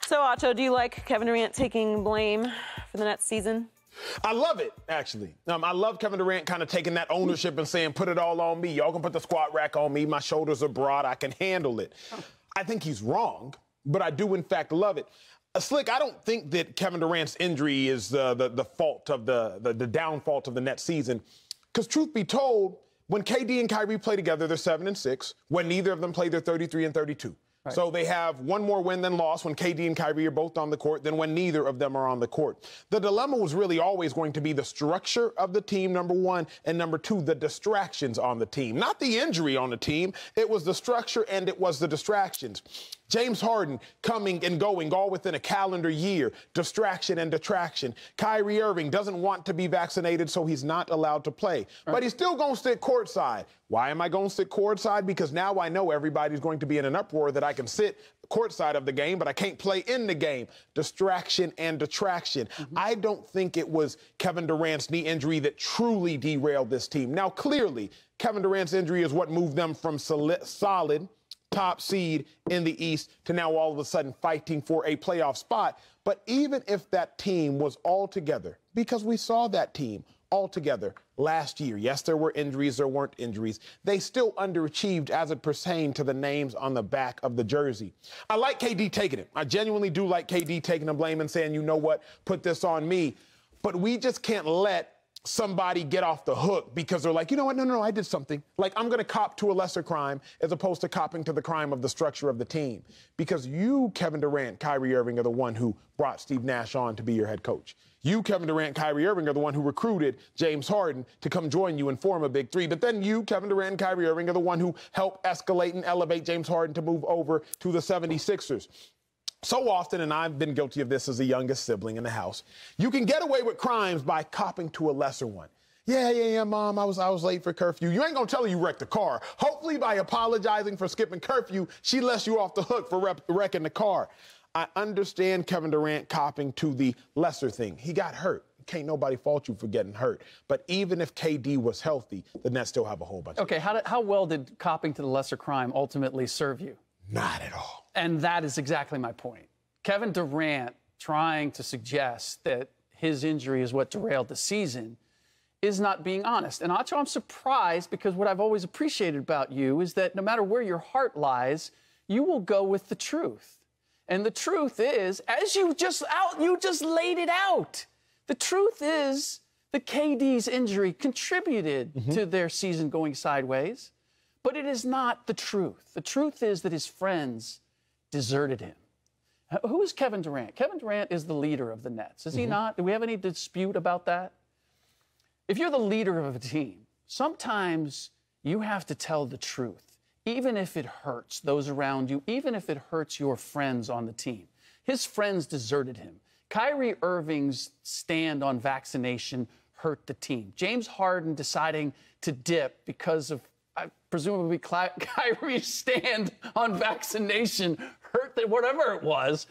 So, Acho, do you like Kevin Durant taking blame for the Nets season? I love it, actually. I love Kevin Durant kind of taking that ownership and saying, put it all on me. Y'all can put the squat rack on me. My shoulders are broad. I can handle it. I think he's wrong, but I do, in fact, love it. Slick, I don't think that Kevin Durant's injury is the fault of the downfall of the Nets season. Because truth be told, when KD and Kyrie play together, they're 7-6. When neither of them play, they're 33 and 32. Right. So they have one more win than loss when KD and Kyrie are both on the court than when neither of them are on the court. The dilemma was really always going to be the structure of the team, number one, and number two, the distractions on the team. Not the injury on the team. It was the structure and it was the distractions. James Harden coming and going all within a calendar year, distraction and detraction. Kyrie Irving doesn't want to be vaccinated, so he's not allowed to play. Right. But he's still going to sit courtside. Why am I going to sit courtside? Because now I know everybody's going to be in an uproar that I can sit courtside of the game, but I can't play in the game. Distraction and detraction. I don't think it was Kevin Durant's knee injury that truly derailed this team. Now, clearly, Kevin Durant's injury is what moved them from solid top seed in the East to now all of a sudden fighting for a playoff spot. But even if that team was all together, because we saw that team all together last year, yes, there were injuries, there weren't injuries, they still underachieved as it pertained to the names on the back of the jersey. I like KD taking it. I genuinely do like KD taking the blame and saying, you know what, put this on me. But we just can't let somebody get off the hook because they're like, you know what, no, I did something. Like, I'm going to cop to a lesser crime as opposed to copping to the crime of the structure of the team. Because you, Kevin Durant, Kyrie Irving, are the one who brought Steve Nash on to be your head coach. You, Kevin Durant, Kyrie Irving, are the one who recruited James Harden to come join you and form a big three. But then you, Kevin Durant, and Kyrie Irving, are the one who helped escalate and elevate James Harden to move over to the 76ers. So often, and I've been guilty of this as the youngest sibling in the house, you can get away with crimes by copping to a lesser one. Yeah, Mom, I was late for curfew. You ain't gonna tell her you wrecked the car. Hopefully, by apologizing for skipping curfew, she lets you off the hook for wrecking the car. I understand Kevin Durant copping to the lesser thing. He got hurt. Can't nobody fault you for getting hurt. But even if KD was healthy, the Nets still have a whole bunch of how well did copping to the lesser crime ultimately serve you? Not at all. And that is exactly my point. Kevin Durant trying to suggest that his injury is what derailed the season is not being honest. And Acho, I'm surprised because what I've always appreciated about you is that no matter where your heart lies, you will go with the truth. And the truth is, as you just laid it out. The truth is that KD's injury contributed to their season going sideways. But it is not the truth. The truth is that his friends deserted him. Who is Kevin Durant? Kevin Durant is the leader of the Nets. Is he not? Do we have any dispute about that? If you're the leader of a team, sometimes you have to tell the truth, even if it hurts those around you, even if it hurts your friends on the team. His friends deserted him. Kyrie Irving's stand on vaccination hurt the team. James Harden deciding to dip because of presumably Kyrie's stand on vaccination whatever it was,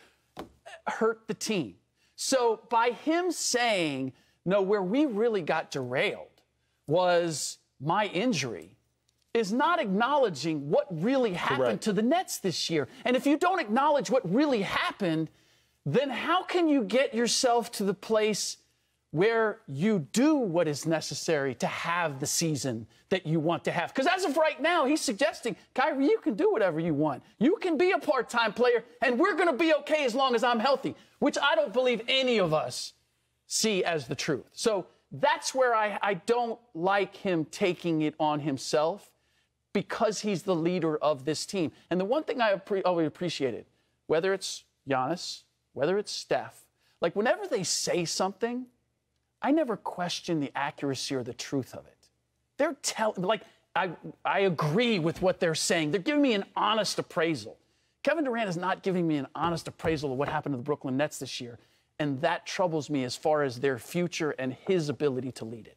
hurt the team. So by him saying, no, where we really got derailed was my injury, is not acknowledging what really happened to the Nets this year. And if you don't acknowledge what really happened, then how can you get yourself to the place where you do what is necessary to have the season that you want to have? Because as of right now, he's suggesting, Kyrie, you can do whatever you want. You can be a part-time player, and we're going to be okay as long as I'm healthy, which I don't believe any of us see as the truth. So that's where I don't like him taking it on himself because he's the leader of this team. And the one thing I always appreciated, whether it's Giannis, whether it's Steph, like whenever they say something, I never question the accuracy or the truth of it. They're telling, like, I agree with what they're saying. They're giving me an honest appraisal. Kevin Durant is not giving me an honest appraisal of what happened to the Brooklyn Nets this year, and that troubles me as far as their future and his ability to lead it.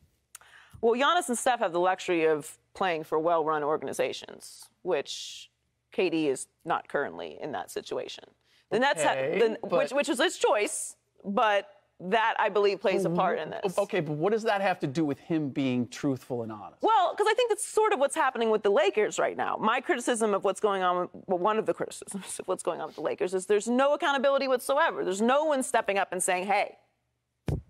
Well, Giannis and Steph have the luxury of playing for well-run organizations, which KD is not currently in that situation. The Nets have, which was his choice, but that, I believe, plays a part in this. Okay, but what does that have to do with him being truthful and honest? Well, because I think that's sort of what's happening with the Lakers right now. My criticism of what's going on, well, one of the criticisms of what's going on with the Lakers is there's no accountability whatsoever. There's no one stepping up and saying, hey,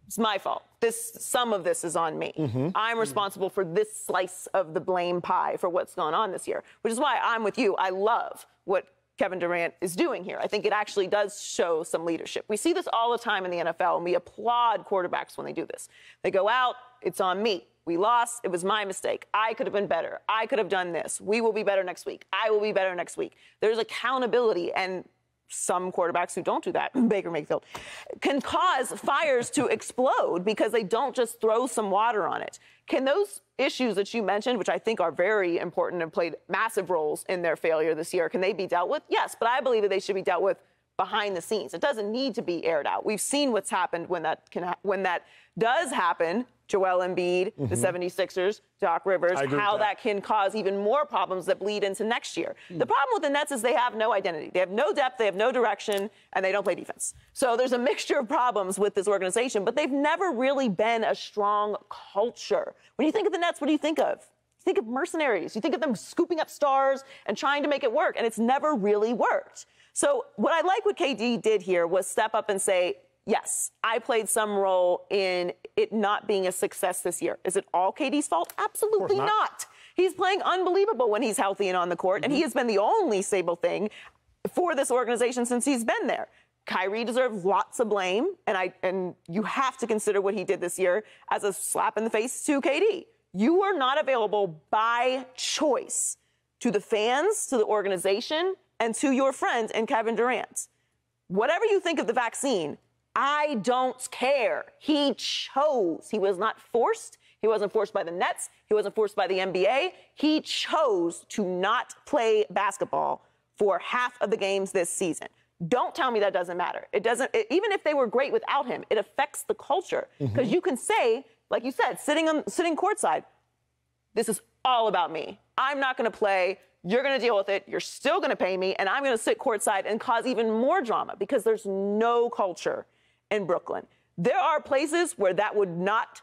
it's my fault. Some of this is on me. I'm responsible for this slice of the blame pie for what's gone on this year, which is why I'm with you. I love what Kevin Durant is doing here. I think it actually does show some leadership. We see this all the time in the NFL, and we applaud quarterbacks when they do this. They go out, it's on me. We lost, it was my mistake. I could have been better. I could have done this. We will be better next week. I will be better next week. There's accountability, and some quarterbacks who don't do that, Baker Mayfield, can cause fires to explode because they don't just throw some water on it. Can those issues that you mentioned, which I think are very important and played massive roles in their failure this year, can they be dealt with? Yes, but I believe that they should be dealt with behind the scenes. It doesn't need to be aired out. We've seen what's happened when that does happen. Joel Embiid, the 76ers, Doc Rivers, how that can cause even more problems that bleed into next year. The problem with the Nets is they have no identity. They have no depth, they have no direction, and they don't play defense. So there's a mixture of problems with this organization, but they've never really been a strong culture. When you think of the Nets, what do you think of? You think of mercenaries. You think of them scooping up stars and trying to make it work, and it's never really worked. So what I like what KD did here was step up and say, yes, I played some role in it not being a success this year. Is it all KD's fault? Absolutely not. He's playing unbelievable when he's healthy and on the court, and he has been the only stable thing for this organization since he's been there. Kyrie deserves lots of blame, and you have to consider what he did this year as a slap in the face to KD. You were not available by choice to the fans, to the organization, and to your friends and Kevin Durant. Whatever you think of the vaccine, I don't care. He chose. He was not forced. He wasn't forced by the Nets. He wasn't forced by the NBA. He chose to not play basketball for half of the games this season. Don't tell me that doesn't matter. It doesn't. Even if they were great without him, it affects the culture. Because you can say, like you said, sitting courtside, this is all about me. I'm not going to play. You're going to deal with it. You're still going to pay me, and I'm going to sit courtside and cause even more drama because there's no culture in Brooklyn. There are places where that would not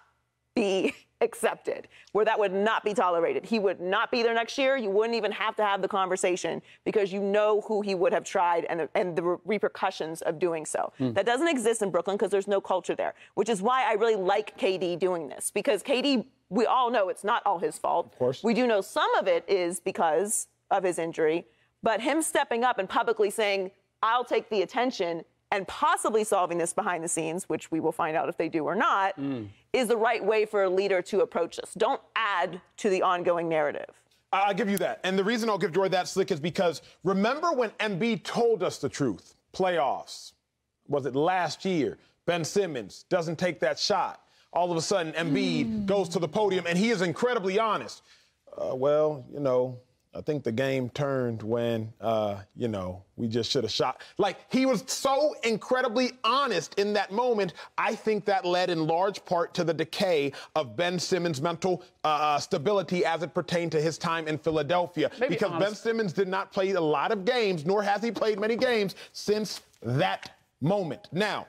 be accepted, where that would not be tolerated. He would not be there next year. You wouldn't even have to have the conversation because you know who he would have tried and the repercussions of doing so. That doesn't exist in Brooklyn because there's no culture there, which is why I really like KD doing this, because KD, we all know it's not all his fault. Of course. We do know some of it is because of his injury, but him stepping up and publicly saying, I'll take the attention and possibly solving this behind the scenes, which we will find out if they do or not, is the right way for a leader to approach this. Don't add to the ongoing narrative. I'll give you that. And the reason I'll give Joy that slick is because remember when Embiid told us the truth? Playoffs. Was it last year? Ben Simmons doesn't take that shot. All of a sudden, Embiid goes to the podium, and he is incredibly honest. Well, you know, I think the game turned when, you know, we just should have shot. Like, he was so incredibly honest in that moment. I think that led in large part to the decay of Ben Simmons' mental stability as it pertained to his time in Philadelphia. Maybe because honest. Ben Simmons did not play a lot of games, nor has he played many games since that moment. Now,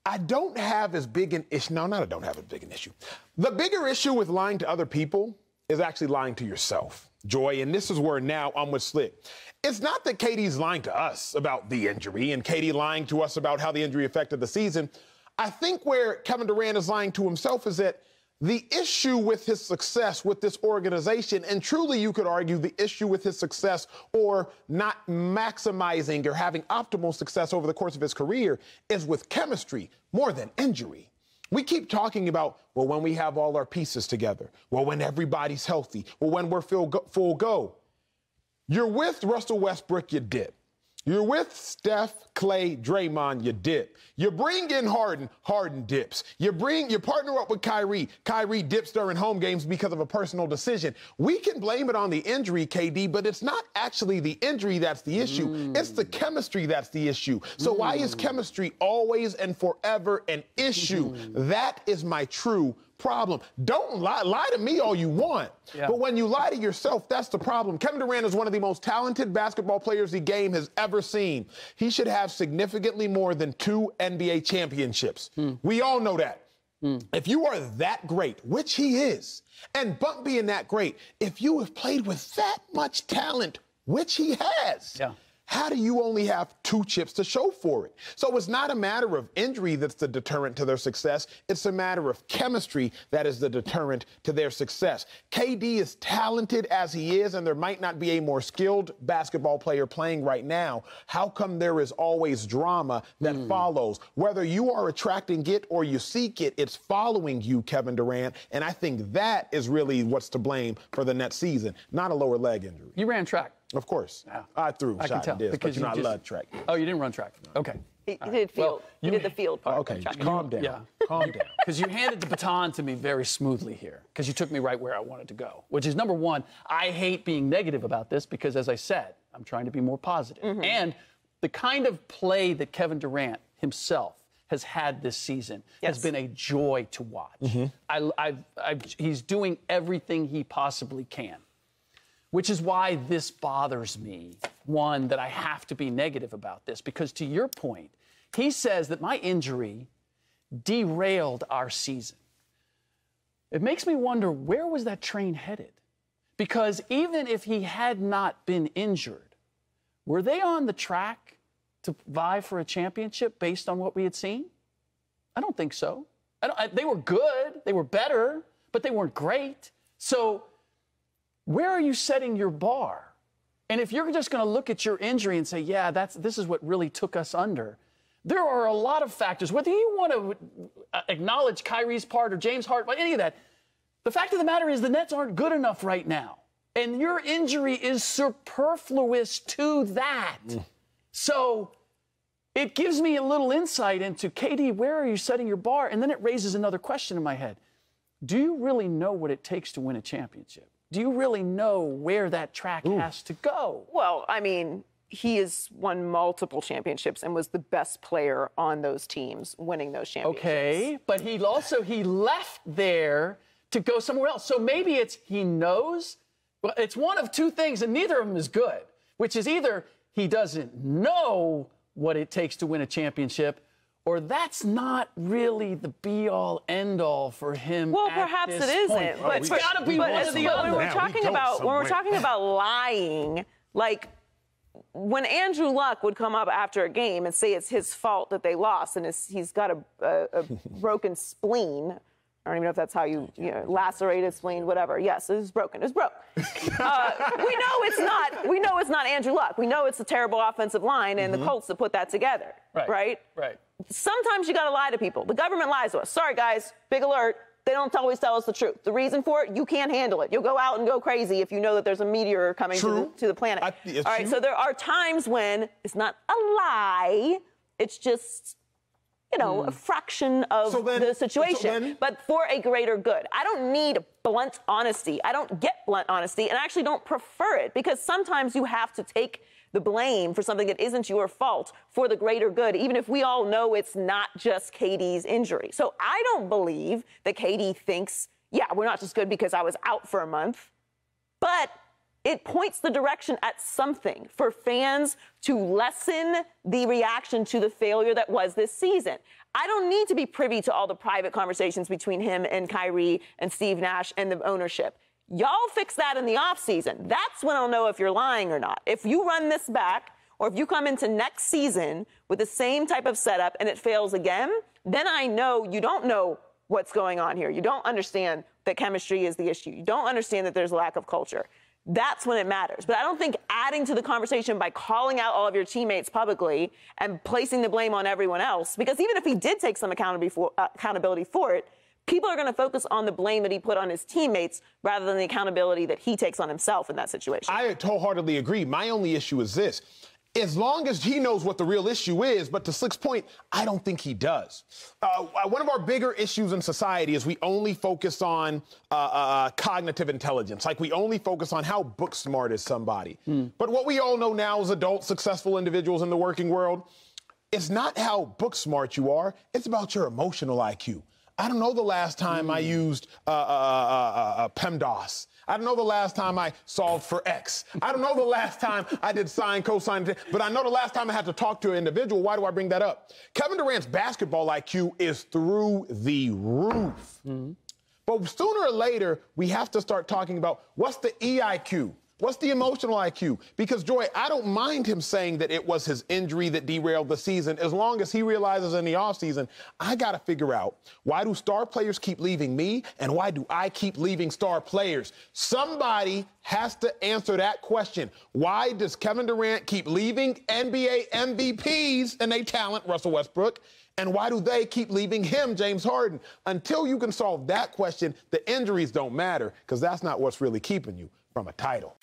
I don't have as big an issue. No, not I don't have as big an issue. The bigger issue with lying to other people is actually lying to yourself, Joy, and this is where now I'm with Slick. It's not that KD's lying to us about the injury and KD lying to us about how the injury affected the season. I think where Kevin Durant is lying to himself is that the issue with his success with this organization, and truly you could argue the issue with his success or not maximizing or having optimal success over the course of his career, is with chemistry more than injury. We keep talking about, well, when we have all our pieces together, well, when everybody's healthy, well, when we're full go. You're with Russell Westbrook, you dip. You're with Steph, Clay, Draymond, you dip. You bring in Harden, Harden dips. You partner up with Kyrie, Kyrie dips during home games because of a personal decision. We can blame it on the injury, KD, but it's not actually the injury that's the issue. It's the chemistry that's the issue. So why is chemistry always and forever an issue? That is my true problem. Don't lie to me all you want. Yeah. But when you lie to yourself, that's the problem. Kevin Durant is one of the most talented basketball players the game has ever seen. He should have significantly more than 2 NBA championships. We all know that. If you are that great, which he is, and Bunk being that great, if you have played with that much talent, which he has, how do you only have 2 chips to show for it? So it's not a matter of injury that's the deterrent to their success. It's a matter of chemistry that is the deterrent to their success. KD is talented as he is, and there might not be a more skilled basketball player playing right now. How come there is always drama that follows? Whether you are attracting it or you seek it, it's following you, Kevin Durant. And I think that is really what's to blame for the next season, not a lower leg injury. You ran track. Of course. Yeah. I threw I can shot tell, and disc, because but I you love track. Oh, you didn't run track. Okay. He did field. Well, he did the field part. Okay, of the track. calm down. Yeah. Calm down. Because you handed the baton to me very smoothly here, because you took me right where I wanted to go, which is, number one, I hate being negative about this because, as I said, I'm trying to be more positive. And the kind of play that Kevin Durant himself has had this season has been a joy to watch. He's doing everything he possibly can, which is why this bothers me, one, that I have to be negative about this, because to your point, he says that my injury derailed our season. It makes me wonder, where was that train headed? Because even if he had not been injured, were they on the track to vie for a championship based on what we had seen? I don't think so. They were good, they were better, but they weren't great. So where are you setting your bar? And if you're just going to look at your injury and say, yeah, this is what really took us under, there are a lot of factors. Whether you want to acknowledge Kyrie's part or James Harden, any of that, the fact of the matter is the Nets aren't good enough right now. And your injury is superfluous to that. So it gives me a little insight into, KD, where are you setting your bar? And then it raises another question in my head. Do you really know what it takes to win a championship? Do you really know where that track has to go? Well, I mean, he has won multiple championships and was the best player on those teams winning those championships. Okay, but he left there to go somewhere else. So maybe he knows. Well, it's one of 2 things, and neither of them is good, which is either he doesn't know what it takes to win a championship, or that's not really the be-all, end-all for him. Well, at perhaps this it point. isn't. But It's got to be one or the other. When we're talking about lying, like when Andrew Luck would come up after a game and say it's his fault that they lost, and he's got a broken spleen. I don't even know if that's how you lacerated spleen, whatever. Yes, it's broken. It's broke. We know it's not Andrew Luck. We know it's a terrible offensive line and the Colts that put that together. Right? Sometimes you got to lie to people. The government lies to us. Sorry, guys. Big alert. They don't always tell us the truth. The reason for it, you can't handle it. You'll go out and go crazy if you know that there's a meteor coming to the planet. All right, so there are times when it's not a lie. It's just, a fraction of the situation, but for a greater good. I don't need blunt honesty. I don't get blunt honesty, and I actually don't prefer it, because sometimes you have to take the blame for something that isn't your fault for the greater good, even if we all know it's not just KD's injury. So I don't believe that KD thinks, we're not just good because I was out for a month, but it points the direction at something for fans to lessen the reaction to the failure that was this season. I don't need to be privy to all the private conversations between him and Kyrie and Steve Nash and the ownership. Y'all fix that in the offseason. That's when I'll know if you're lying or not. If you run this back, or if you come into next season with the same type of setup and it fails again, then I know you don't know what's going on here. You don't understand that chemistry is the issue. You don't understand that there's a lack of culture. That's when it matters. But I don't think adding to the conversation by calling out all of your teammates publicly and placing the blame on everyone else, because even if he did take some accountability for it, people are going to focus on the blame that he put on his teammates rather than the accountability that he takes on himself in that situation. I wholeheartedly agree. My only issue is this. As long as he knows what the real issue is, but to Slick's point, I don't think he does. One of our bigger issues in society is we only focus on cognitive intelligence. Like, we only focus on how book smart is somebody. But what we all know now as adult, successful individuals in the working world, it's not how book smart you are. It's about your emotional IQ. I don't know the last time I used PEMDAS. I don't know the last time I solved for X. I don't know the last time I did sine, cosine, but I know the last time I had to talk to an individual. Why do I bring that up? Kevin Durant's basketball IQ is through the roof. But sooner or later, we have to start talking about what's the EIQ? What's the emotional IQ? Because, Joy, I don't mind him saying that it was his injury that derailed the season as long as he realizes in the offseason, I got to figure out, why do star players keep leaving me and why do I keep leaving star players? Somebody has to answer that question. Why does Kevin Durant keep leaving NBA MVPs and they talent, Russell Westbrook? And why do they keep leaving him, James Harden? Until you can solve that question, the injuries don't matter because that's not what's really keeping you from a title.